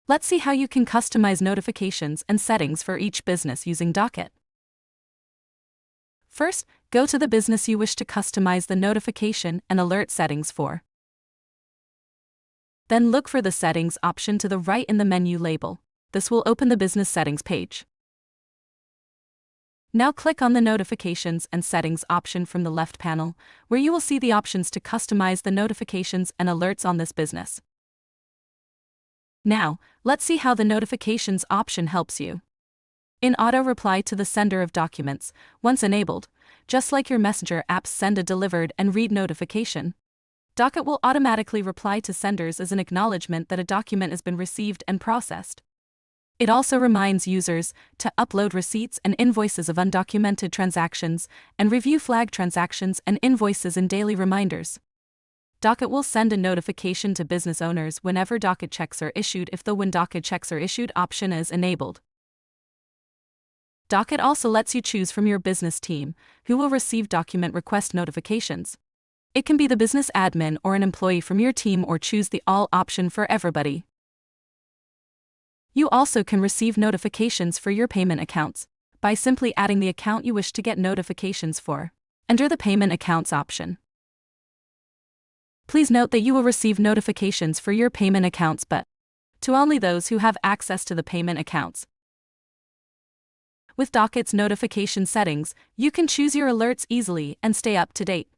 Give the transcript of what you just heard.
Let's see how you can customize notifications and settings for each business using Docyt. First, go to the business you wish to customize the notification and alert settings for. Then look for the Settings option to the right in the menu label. This will open the business settings page. Now click on the Notifications and Settings option from the left panel, where you will see the options to customize the notifications and alerts on this business. Now, let's see how the Notifications option helps you. In Auto Reply to the sender of documents, once enabled, just like your Messenger apps send a delivered and read notification, Docyt will automatically reply to senders as an acknowledgement that a document has been received and processed. It also reminds users to upload receipts and invoices of undocumented transactions and review flagged transactions and invoices in daily reminders. Docyt will send a notification to business owners whenever Docyt checks are issued if the When Docyt checks are issued option is enabled. Docyt also lets you choose from your business team who will receive document request notifications. It can be the business admin or an employee from your team, or choose the All option for everybody. You also can receive notifications for your payment accounts by simply adding the account you wish to get notifications for. Enter the Payment Accounts option. Please note that you will receive notifications for your payment accounts, but to only those who have access to the payment accounts. With Docyt's notification settings, you can choose your alerts easily and stay up to date.